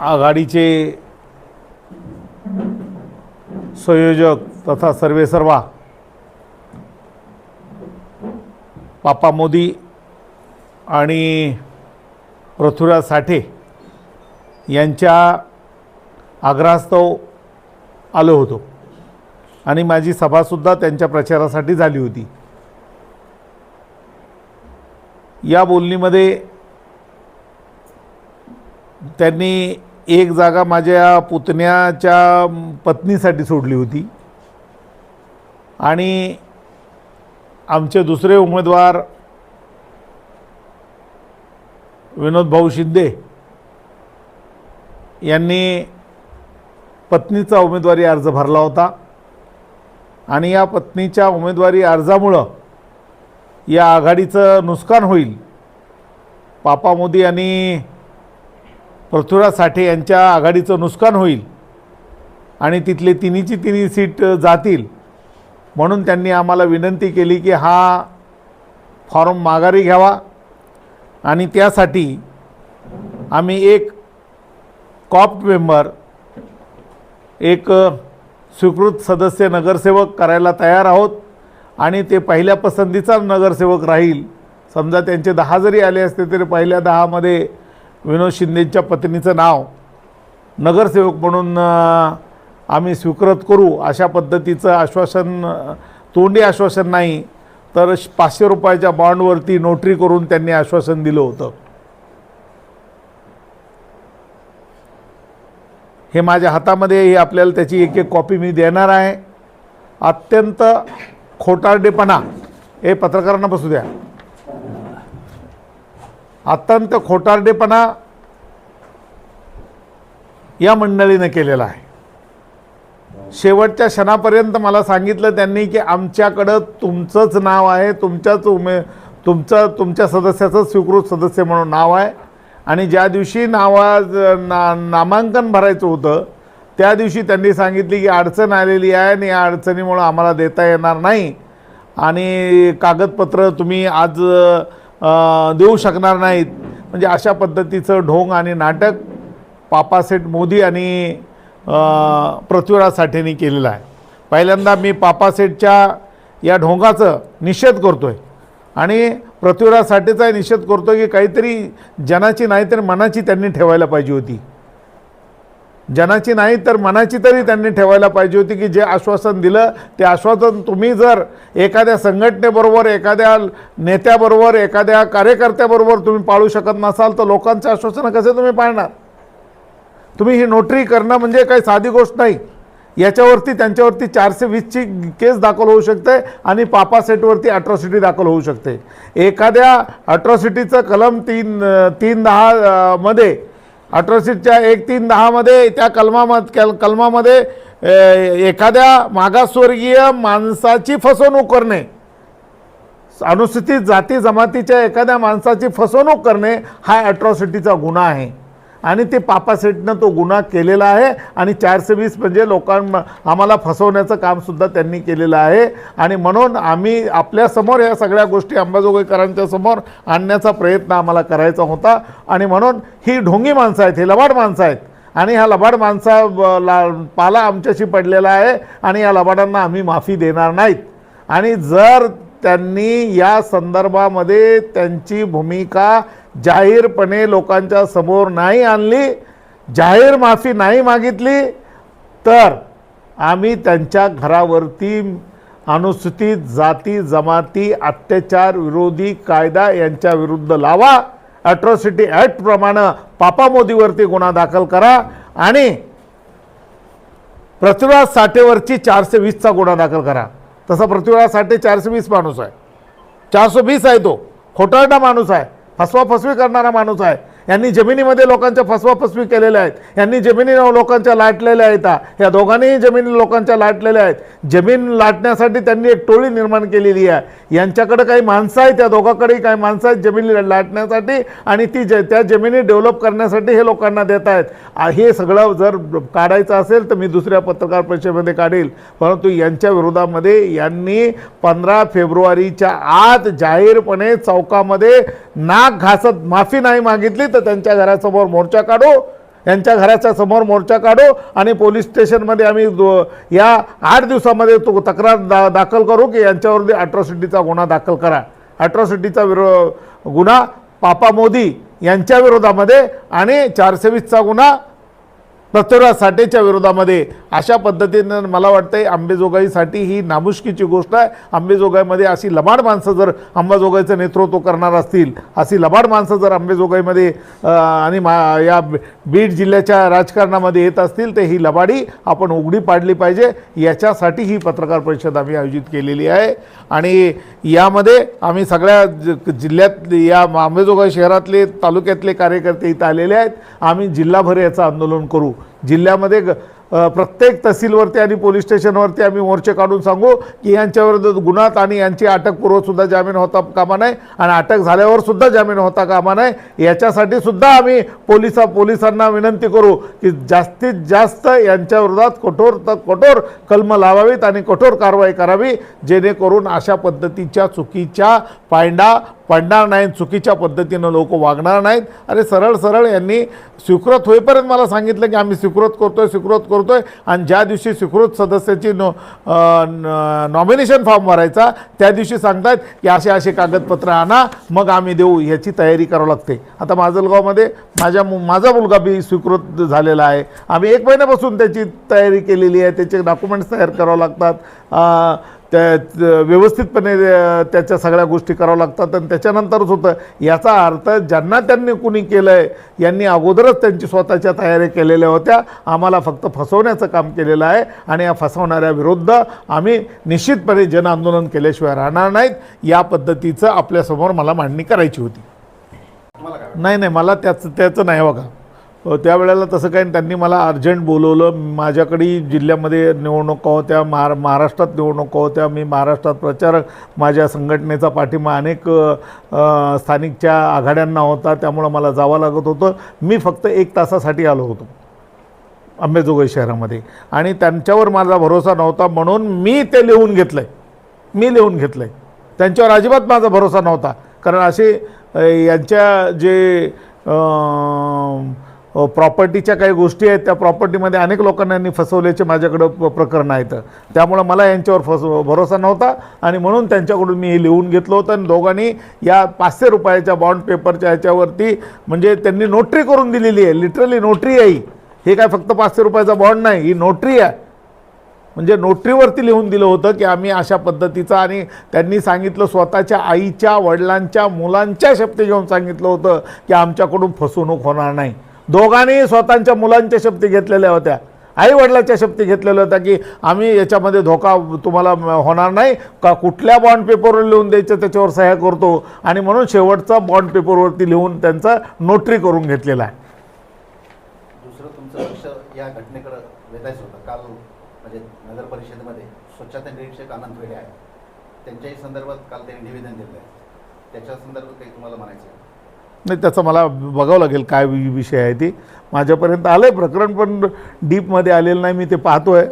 आघाडीचे संयोजक तथा सर्वेसर्वा पापा मोदी आणि पृथ्वीराज साठे यांच्या आग्रहास्तव आलो होतो आणि माझी सभासुद्धा त्यांच्या प्रचारासाठी झाली होती। या बोलणीमध्ये त्यांनी एक जागा माझ्या पुतण्याच्या पत्नीसाठी सोडली होती आणि आमचे दुसरे उमेदवार विनोद भाऊ शिंदे यांनी पत्नीचा उमेदवारी अर्ज भरला होता आणि या पत्नीच्या उमेदवारी अर्जामुळं या आघाडीचं नुकसान होईल, पापा मोदी आणि पृथ्वीराज साठे यांच्या आघाडीचं नुकसान होईल आणि तिथले तिन्हीची तिन्ही सीट जातील, म्हणून त्यांनी आम्हाला विनंती केली की हा फॉर्म माघारी घ्यावा आणि त्यासाठी आम्ही एक कॉप मेंबर, एक स्वीकृत सदस्य नगरसेवक करायला तयार आहोत आणि ते पहिल्या पसंतीचा नगरसेवक राहील। समजा त्यांचे 10 जरी आले असते तरी पहिल्या 10 मध्ये विनोद शिंदेंच्या पत्नीचं नाव नगरसेवक म्हणून आम्ही स्वीकृत करू, अशा पद्धतीचं आश्वासन, तोंडी आश्वासन नाही तर 500 रुपयाच्या बॉन्डवरती नोटरी करून त्यांनी आश्वासन दिलं होतं। हे माझ्या हातामध्ये, हे आपल्याला त्याची एक एक कॉपी मी देणार आहे। अत्यंत खोटारडेपणा, हे पत्रकारांना बसू द्या, अत्यंत खोटारडेपणा या मंडळीने केलेला आहे। शेवटच्या क्षणापर्यंत मला सांगितलं त्यांनी की आमच्याकडं तुमचंच नाव आहे, तुमच्या सदस्याचं स्वीकृत सदस्य म्हणून नाव आहे आणि ज्या दिवशी नामांकन भरायचं होतं त्या दिवशी त्यांनी सांगितली की अडचण आलेली आहे आणि या अडचणीमुळं आम्हाला देता येणार नाही आणि कागदपत्र तुम्ही आज देऊ शकणार नाहीत। म्हणजे अशा पद्धतीचं ढोंग आणि नाटक पापासेठ मोदी आणि पृथ्वीराज साठेंनी केलेलं आहे। पहिल्यांदा मी पापासेठच्या या ढोंगाचं निषेध करतोय आणि पृथ्वीराज साठेचा निषेध करतो की काहीतरी जनाची नाही तर मनाची त्यांनी ठेवायला पाहिजे होती, जनाची नाही तर मनाची तरी त्यांनी ठेवायला पाहिजे होती की जे आश्वासन दिलं ते आश्वासन तुम्ही जर एखाद्या संघटनेबरोबर, एखाद्या नेत्याबरोबर, एखाद्या कार्यकर्त्याबरोबर तुम्ही पाळू शकत नसाल तर लोकांचे आश्वासन कसे तुम्ही पाळणार? तुम्ही ही नोटरी करणं म्हणजे काही साधी गोष्ट नाही। याच्यावरती त्यांच्यावरती 420ची केस दाखल होऊ शकते आणि पापासेठवरती अट्रॉसिटी दाखल होऊ शकते। एखाद्या अट्रॉसिटीचं कलम 310 मध्ये, अट्रॉसिटीच्या 1-3-10 मध्ये, त्या कलमामध्ये एखाद्या मागासवर्गीय माणसाची फसवणूक करणे, अनुसूचित जाती जमातीच्या एखाद्या माणसाची फसवणूक करणे हा अट्रॉसिटीचा गुन्हा आहे आणि ते पापासेठनं तो गुन्हा केलेला आहे आणि 420 म्हणजे आम्हाला फसवण्याचं कामसुद्धा त्यांनी केलेलं आहे आणि म्हणून आम्ही आपल्यासमोर या सगळ्या गोष्टी अंबाजोगाईकरांच्या समोर आणण्याचा प्रयत्न आम्हाला करायचा होता आणि म्हणून ही ढोंगी माणसं आहेत, हे लबाड माणसं आहेत आणि ह्या लबाड पाला आमच्याशी पडलेला आहे आणि या लबाडांना आम्ही माफी देणार नाहीत आणि जर त्यांनी या संदर्भामध्ये त्यांची भूमिका जाहीरपणे लोकांच्या समोर नाही आणली, जाहीर माफी नाही मागितली तर आम्ही त्यांच्या घरावरती अनुसूचित जाती जमाती अत्याचार विरोधी कायदा यांच्या विरुद्ध लावा, अट्रॉसिटी ॲक्ट प्रमाणे पापा मोदीवरती गुन्हा दाखल करा आणि पृथ्वीराज साठेवरची 420चा गुन्हा दाखल करा। तसा पृथ्वीराज साठे 420 माणूस आहे, 420 आहे, तो खोटारडा माणूस आहे, फसवाफसवी करणारा माणूस आहे। यांनी जमिनीमध्ये लोकांच्या फसवाफसवी केलेल्या आहेत, यांनी जमिनी लोकांच्या लाटलेल्या आहेत, या दोघांनीही जमिनी लोकांच्या लाटलेल्या आहेत। जमीन लाटण्यासाठी त्यांनी एक टोळी निर्माण केलेली आहे, यांच्याकडे काही माणसं आहेत, त्या दोघांकडेही काही माणसं आहेत जमिनी लाटण्यासाठी आणि त्या जमिनी डेव्हलप करण्यासाठी हे लोकांना देत आहेत। हे सगळं जर काढायचं असेल तर मी दुसऱ्या पत्रकार परिषदेमध्ये काढेल, परंतु यांच्या विरोधामध्ये यांनी 15 फेब्रुवारीच्या आत जाहीरपणे चौकामध्ये नाक घासत माफी नाही मागितली तर त्यांच्या घरासमोर मोर्चा काढू, यांच्या घराच्या समोर मोर्चा काढू आणि पोलीस स्टेशनमध्ये आम्ही या 8 दिवसामध्ये तो तक्रार दाखल करू की यांच्यावरती अॅट्रॉसिटीचा गुन्हा दाखल करा. अॅट्रॉसिटीचा गुन्हा पापा मोदी यांच्या विरोधामध्ये आणि 420चा गुन्हा पृथ्वीराज साठेच्या विरोधामध्ये. अशा पद्धतीनं मला वाटतंय अंबेजोगाईसाठी ही नामुष्कीची गोष्ट आहे. अंबेजोगाईमध्ये अशी लबाड माणसं जर अंबाजोगाईचं नेतृत्व करणार असतील, अशी लबाड माणसं जर अंबेजोगाईमध्ये आणि या बीड जिल्ह्याच्या राजकारणामध्ये येत असतील तर ही लबाडी आपण उघडी पाडली पाहिजे. याच्यासाठी ही पत्रकार परिषद आम्ही आयोजित केलेली आहे आणि यामध्ये आम्ही सगळ्या जिल्ह्यात या अंबेजोगाई शहरातले तालुक्यातले कार्यकर्ते इथं आलेले आहेत. आम्ही जिल्हाभर याचं आंदोलन करू. जिल्ह्यामध्ये प्रत्येक तहसीलवरती आणि पोलीस स्टेशनवरती आम्ही मोर्चे काढून सांगू की यांच्याविरुद्ध गुन्हात आणि यांची अटकपूर्वसुद्धा जामीन होता कामा नाही आणि अटक झाल्यावर सुद्धा जामीन होता कामा नाही. याच्यासाठी सुद्धा आम्ही पोलिसांना विनंती करू की जास्तीत जास्त यांच्या विरोधात कठोर कलम लावावीत आणि कठोर कारवाई करावी, जेणेकरून अशा पद्धतीच्या चुकीच्या पायंडा पडणार नाहीत, चुकीच्या पद्धतीनं लोक वागणार नाहीत. अरे सरळ यांनी स्वीकृत होईपर्यंत मला सांगितलं की आम्ही स्वीकृत करतोय आणि ज्या दिवशी स्वीकृत सदस्याची नॉमिनेशन फॉर्म भरायचा त्या दिवशी सांगतात की असे कागदपत्र आणा मग आम्ही देऊ. ह्याची तयारी करावं लागते. आता माजलगावमध्ये माझा मुलगा बी स्वीकृत झालेला आहे. आम्ही 1 महिन्यापासून त्याची तयारी केलेली आहे. त्याचे डॉक्युमेंट्स तयार करावं लागतात, त्या व्यवस्थितपणे त्याच्या सगळ्या गोष्टी कराव्या लागतात आणि त्याच्यानंतरच होतं. याचा अर्थ ज्यांना त्यांनी कुणी केलं आहे यांनी अगोदरच त्यांची स्वतःच्या तयारी केलेल्या होत्या. आम्हाला फक्त फसवण्याचं काम केलेलं आहे आणि या फसवणाऱ्या विरुद्ध आम्ही निश्चितपणे जनआंदोलन केल्याशिवाय राहणार नाहीत. या पद्धतीचं आपल्यासमोर मला मांडणी करायची होती. नाही मला त्याचं नाही बघा. त्यावेळेला तसं काही त्यांनी मला अर्जंट बोलवलं. माझ्याकडे जिल्ह्यामध्ये निवडणुका होत्या, महाराष्ट्रात निवडणुका होत्या. मी महाराष्ट्रात प्रचारक, माझ्या संघटनेचा पाठिंबा अनेक स्थानिकच्या आघाड्यांना होता, त्यामुळं मला जावं लागत होतं. मी फक्त 1 तासासाठी आलो होतो अंबेजोगाई शहरामध्ये आणि त्यांच्यावर माझा भरोसा नव्हता म्हणून मी ते लिहून घेतलं आहे. त्यांच्यावर अजिबात माझा भरोसा नव्हता, कारण असे यांच्या जे प्रॉपर्टीच्या काही गोष्टी आहेत त्या प्रॉपर्टीमध्ये अनेक लोकांना यांनी फसवल्याचे माझ्याकडं प्रकरण आहेत. त्यामुळं मला यांच्यावर भरोसा नव्हता आणि म्हणून त्यांच्याकडून मी हे लिहून घेतलं होतं आणि दोघांनी या 500 रुपयाच्या बॉन्ड पेपरच्या ह्याच्यावरती म्हणजे त्यांनी नोटरी करून दिलेली आहे. लिटरली नोटरी आहे. हे काय फक्त 500 रुपयाचा बॉन्ड नाही, ही नोटरी आहे. म्हणजे नोटरीवरती लिहून दिलं होतं की आम्ही अशा पद्धतीचा, आणि त्यांनी सांगितलं स्वतःच्या आईच्या वडिलांच्या मुलांच्या शपथी घेऊन सांगितलं होतं की आमच्याकडून फसवणूक होणार नाही. दोघांनी स्वतःच्या मुलांच्या शपथी घेतलेल्या होत्या, आई वडिलांच्या शपथी घेतलेल्या होत्या की आम्ही याच्यामध्ये धोका तुम्हाला होणार नाही. का कुठल्या बॉन्ड पेपरवर लिहून द्यायचं त्याच्यावर सह्या करतो आणि म्हणून शेवटचा बॉन्ड पेपरवरती लिहून त्यांचा नोटरी करून घेतलेला आहे. दुसरं तुमचं लक्ष या घटनेकडे वेधायचं होतं. काल म्हणजे नगर परिषदेमध्ये स्वच्छता निरीक्षक आनंद वेडे आहेत, त्यांच्याही संदर्भात काल त्यांनी निवेदन दिलं आहे. त्याच्या संदर्भात काही तुम्हाला म्हणायचं आहे? नाही, त्याचं मला बघावं लागेल काय विषय आहे ती. माझ्यापर्यंत आलं आहे प्रकरण, पण डीपमध्ये आलेलं नाही. मी ते पाहतो आहे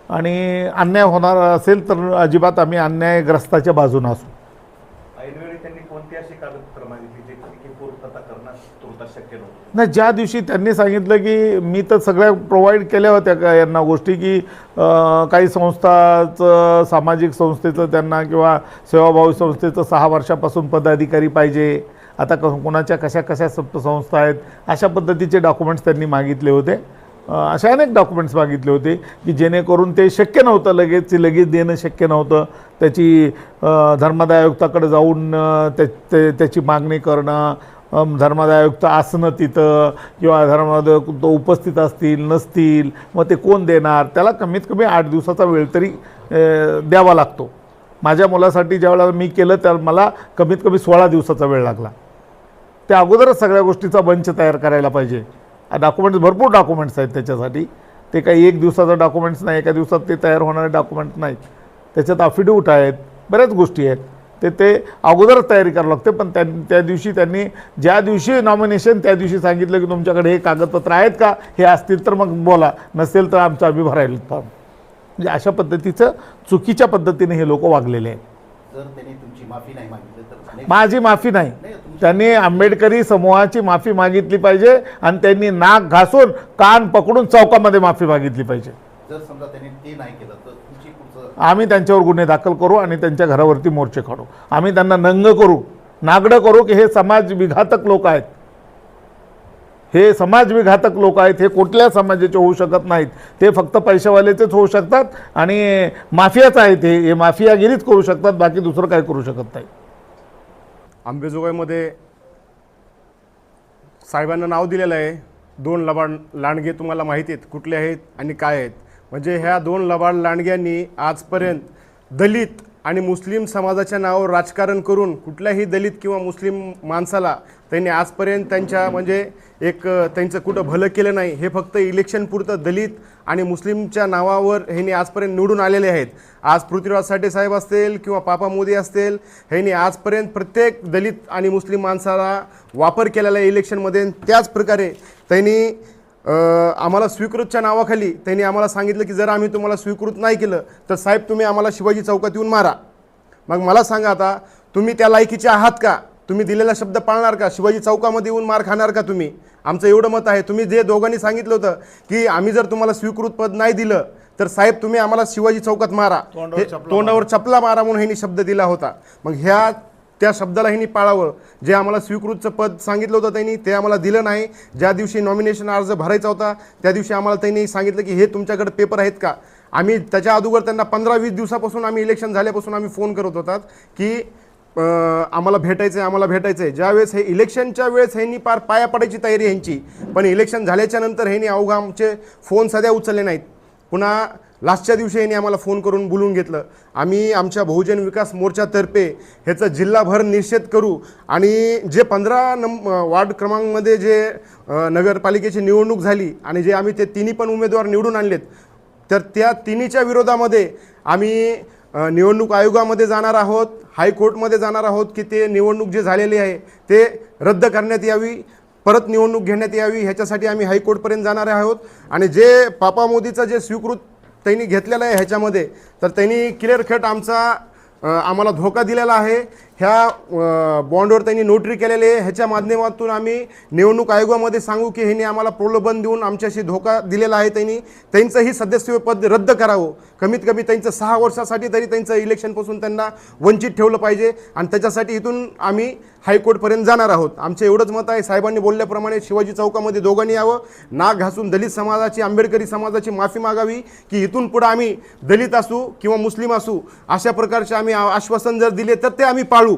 आणि अन्याय होणार असेल तर अजिबात आम्ही अन्यायग्रस्ताच्या बाजूने असू. ऐनवेळी त्यांनी कोणती अशी कागदपत्र मागितली जी पूर्तता करणं तुर्तास शक्य नव्हतं? नाही, ज्या दिवशी त्यांनी सांगितलं की मी तर सगळ्या प्रोव्हाइड केल्या होत्या का यांना गोष्टी, की काही संस्थाचं, सामाजिक संस्थेचं त्यांना किंवा सेवाभावी संस्थेचं 6 वर्षापासून पदाधिकारी पाहिजे. आता कोणाच्या कशा संस्था आहेत अशा पद्धतीचे डॉक्युमेंट्स त्यांनी मागितले होते. अशा अनेक डॉक्युमेंट्स मागितले होते की जेणेकरून ते शक्य नव्हतं, लगेच देणं शक्य नव्हतं. त्याची धर्मादाय आयुक्ताकडे जाऊन त्याची मागणी करणं, धर्मादाय आयुक्त असणं तिथं किंवा धर्मादाय उपस्थित असतील नसतील मग ते कोण देणार, त्याला कमीत कमी 8 दिवसाचा वेळ तरी द्यावा लागतो. माझ्या मुलासाठी ज्यावेळेला मी केलं त्या मला कमीत कमी 16 दिवसाचा वेळ लागला. त्या अगोदरच सगळ्या गोष्टीचा बंच तयार करायला पाहिजे. डॉक्युमेंट्स, भरपूर डॉक्युमेंट्स आहेत त्याच्यासाठी. ते काही 1 दिवसाचा डॉक्युमेंट्स नाही, एका दिवसात ते तयार होणारे डॉक्युमेंट्स नाहीत. त्याच्यात अफिडेविट आहेत, बऱ्याच गोष्टी आहेत. ते अगोदरच तयारी करावं लागते. पण त्या दिवशी त्यांनी ज्या दिवशी नॉमिनेशन त्या दिवशी सांगितलं की तुमच्याकडे हे कागदपत्र आहेत का, हे असतील तर मग बोला, नसेल तर आमचं आम्ही भरायला फॉर्म. म्हणजे अशा पद्धतीचं चुकीच्या पद्धतीने हे लोक वागलेले आहेत. जर त्यांनी तुमची माफी नाही मागितली तर माझी माफी नाही. त्यांनी आंबेडकरी समूहाची माफी मागितली पाहिजे आणि त्यांनी नाक घासून कान पकडून चौकामध्ये माफी मागितली पाहिजे. जर समजा त्यांनी ते नाही केलं तर तुमची पुढचं आम्ही त्यांच्यावर गुन्हे दाखल करू आणि त्यांच्या घरावरती मोर्चे काढू. आम्ही त्यांना नंग करू, नागडं करू की हे समाज विघातक लोक आहेत, हे समाज विघातक लोक आहेत, हे कुठल्या समाजाचे होऊ शकत नाहीत, ते फक्त पैशावालेचेच होऊ शकतात आणि माफियाच आहेत, हे माफियागिरीच करू शकतात, बाकी दुसरं काही करू शकत नाही. अंबेजोगाईमध्ये साहेबांना नाव दिलेलं आहे. 2 लबाड लांडगे तुम्हाला माहिती आहेत कुठले आहेत आणि काय आहेत. म्हणजे ह्या 2 लबाड लांडग्यांनी आजपर्यंत दलित आणि मुस्लिम समाजाच्या नावावर राजकारण करून कुठल्याही दलित किंवा मुस्लिम माणसाला त्यांनी आजपर्यंत त्यांच्या म्हणजे एक त्यांचं कुठं भलं केलं नाही. हे फक्त इलेक्शन पुरतं दलित आणि मुस्लिमच्या नावावर ह्यांनी आजपर्यंत निवडून आलेले आहेत. आज पृथ्वीराज साठे साहेब असतील किंवा पापा मोदी असतील, ह्यांनी आजपर्यंत प्रत्येक दलित आणि मुस्लिम माणसाला वापर केलेला आहे इलेक्शनमध्ये. त्याच प्रकारे त्यांनी आम्हाला स्वीकृतच्या नावाखाली त्यांनी आम्हाला सांगितलं की जर आम्ही तुम्हाला स्वीकृत नाही केलं तर साहेब तुम्ही आम्हाला शिवाजी चौकात येऊन मारा. मग मला सांगा आता तुम्ही त्या लायकीचे आहात का? तुम्ही दिलेला शब्द पाळणार का? शिवाजी चौकामध्ये येऊन मार खाणार का तुम्ही? आमचं एवढं मत आहे. तुम्ही जे दोघांनी सांगितलं होतं की आम्ही जर तुम्हाला स्वीकृत पद नाही दिलं तर साहेब तुम्ही आम्हाला शिवाजी चौकात मारा, तोंडावर चपला मारा म्हणून ह्यांनी शब्द दिला होता. मग त्या शब्दाला ह्यांनी पाळावं. जे आम्हाला स्वीकृतचं पद सांगितलं होतं त्यांनी ते आम्हाला दिलं नाही. ज्या दिवशी नॉमिनेशन अर्ज भरायचा होता त्या दिवशी आम्हाला त्यांनी सांगितलं की हे तुमच्याकडे पेपर आहेत का? आम्ही त्याच्या अगोदर त्यांना 15-20 दिवसापासून आम्ही इलेक्शन झाल्यापासून आम्ही फोन करत होतात की आम्हाला भेटायचं आहे. ज्यावेळेस हे इलेक्शनच्या वेळेस ह्यांनी पार पाया पडायची तयारी ह्यांची, पण इलेक्शन झाल्याच्या नंतर ह्यांनी अवघा आमचे फोन सध्या उचलले नाहीत. पुन्हा लास्टच्या दिवशी ह्यांनी आम्हाला फोन करून बोलून घेतलं. आम्ही आमच्या बहुजन विकास मोर्चातर्फे ह्याचं जिल्हाभर निषेध करू आणि जे 15 वार्ड क्रमांकमध्ये जे नगरपालिकेची निवडणूक झाली आणि जे आम्ही ते तिन्ही पण उमेदवार निवडून आणलेत तर त्या तिन्हीच्या विरोधामध्ये आम्ही निवडणूक आयोगामध्ये जाणार आहोत, हायकोर्टमध्ये जाणार आहोत की ते निवडणूक जे झालेली आहे ते रद्द करण्यात यावी, परत निवडणूक घेण्यात यावी. ह्याच्यासाठी आम्ही हायकोर्टपर्यंत जाणार आहोत. आणि जे पापा मोदीचं जे स्वीकृत त्यांनी घेतलेलं आहे ह्याच्यामध्ये तर त्यांनी क्लिअर कट आम्हाला धोका दिलेला आहे. ह्या बॉन्डवर त्यांनी नोटरी केलेली आहे. ह्याच्या माध्यमातून आम्ही निवडणूक आयोगामध्ये सांगू की ह्यांनी आम्हाला प्रलोभन देऊन आमच्याशी धोका दिलेला आहे. त्यांचंही सदस्य पद रद्द करावं. कमीत कमी त्यांचं 6 वर्षासाठी तरी त्यांचं इलेक्शनपासून त्यांना वंचित ठेवलं पाहिजे आणि त्याच्यासाठी इथून आम्ही हायकोर्टपर्यंत जाणार आहोत. आमचं एवढंच मत आहे. साहेबांनी बोलल्याप्रमाणे शिवाजी चौकामध्ये दोघांनी यावं, नाक घासून दलित समाजाची आंबेडकरी समाजाची माफी मागावी की इथून पुढं आम्ही दलित असू किंवा मुस्लिम असू अशा प्रकारचे आम्ही आश्वासन जर दिले तर ते आम्ही पाळू.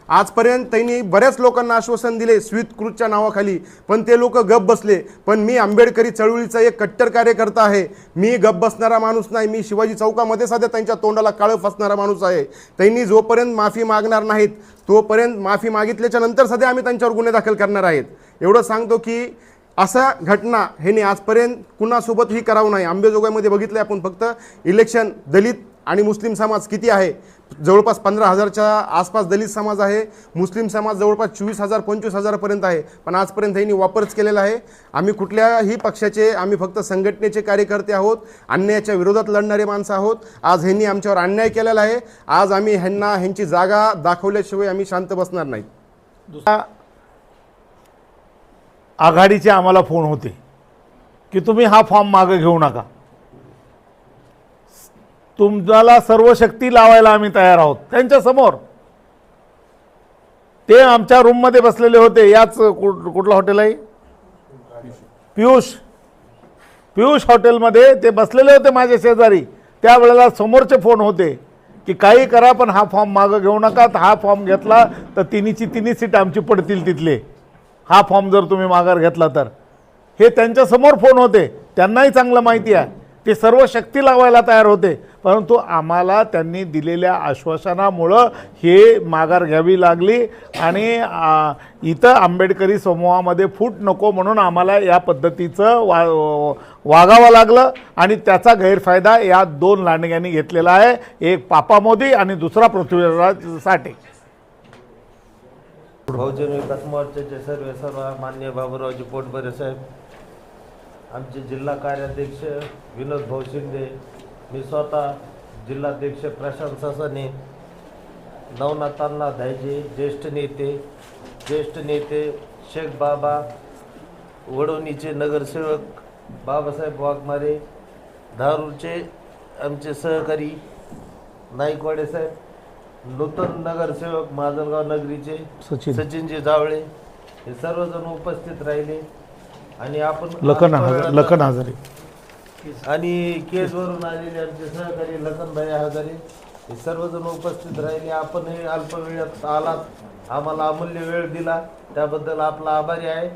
आजपर्यंत त्यांनी बऱ्याच लोकांना आश्वासन दिले स्वीकृतच्या नावाखाली, पण ते लोक गप बसले. पण मी आंबेडकरी चळवळीचा एक कट्टर कार्यकर्ता आहे. मी गप बसणारा माणूस नाही. मी शिवाजी चौकामध्ये सध्या त्यांच्या तोंडाला काळं फासणारा माणूस आहे. त्यांनी जोपर्यंत माफी मागणार नाहीत तोपर्यंत माफी मागितल्याच्या नंतर सध्या आम्ही त्यांच्यावर गुन्हे दाखल करणार आहेत. एवढं सांगतो की असा घटना ह्यांनी आजपर्यंत कुणासोबतही करावं नाही. अंबेजोगाईमध्ये बघितलं आपण फक्त इलेक्शन दलित आणि मुस्लिम समाज किती आहे, जवळपास 15,000च्या आसपास दलित समाज आहे, मुस्लिम समाज जवळपास 24,000-25,000 पर्यंत आहे. पण आजपर्यंत ह्यांनी वापरच केलेला आहे. आम्ही कुठल्याही पक्षाचे आम्ही फक्त संघटनेचे कार्यकर्ते आहोत, अन्यायाच्या विरोधात लढणारे माणसं आहोत. आज ह्यांनी आमच्यावर अन्याय केलेला आहे. आज आम्ही ह्यांची जागा दाखवल्याशिवाय आम्ही शांत बसणार नाही. आघाडीचे आम्हाला फोन होते की तुम्ही हा फॉर्म मागे घेऊ नका, तुम्हाला सर्व शक्ती लावायला आम्ही तयार आहोत. त्यांच्यासमोर ते आमच्या रूममध्ये बसलेले होते. याच कुठलं हॉटेल आहे, पियुष हॉटेलमध्ये ते बसलेले होते माझ्या शेजारी. त्यावेळेला समोरचे फोन होते की काही करा पण हा फॉर्म मागं घेऊ नका. हा फॉर्म घेतला तर तिन्ही सीट आमची पडतील तिथले. हा फॉर्म जर तुम्ही माघार घेतला तर. हे त्यांच्यासमोर फोन होते. त्यांनाही चांगलं माहिती आहे. ते सर्व शक्ती लावायला तयार होते. परंतु आम्हाला त्यांनी दिलेल्या आश्वासनामुळं हे माघार घ्यावी लागली आणि इथं आंबेडकरी समूहामध्ये फूट नको म्हणून आम्हाला या पद्धतीचं वागावं लागलं. आणि त्याचा गैरफायदा या 2 लांडग्यांनी घेतलेला आहे. एक पापा मोदी आणि दुसरा पृथ्वीराज साठे. बहुजन विकास मोर्चाचे सर्व मान्य बाबूरावजी पोटबरे साहेब, आमचे जिल्हा कार्याध्यक्ष विनोद भाऊ शिंदे, मी स्वतः जिल्हाध्यक्ष प्रशांत ससाने, नवनाथ अण्णा धायजे ज्येष्ठ नेते, ज्येष्ठ नेते शेख बाबा, वडवणीचे नगरसेवक बाबासाहेब वाघमारे, धारूरचे आमचे सहकारी नाईकवाडे साहेब, नूतन नगरसेवक माजलगाव नगरीचे सचिनजी जावळे, हे सर्वजण उपस्थित राहिले. आणि आपण लखन हजारे आणि केजवरून आलेले आमचे सहकारी लखनभाई हजारे हे सर्वजण उपस्थित राहिले. आपण हे अल्प वेळात आलात, आम्हाला अमूल्य वेळ दिला, त्याबद्दल आपला आभारी आहे.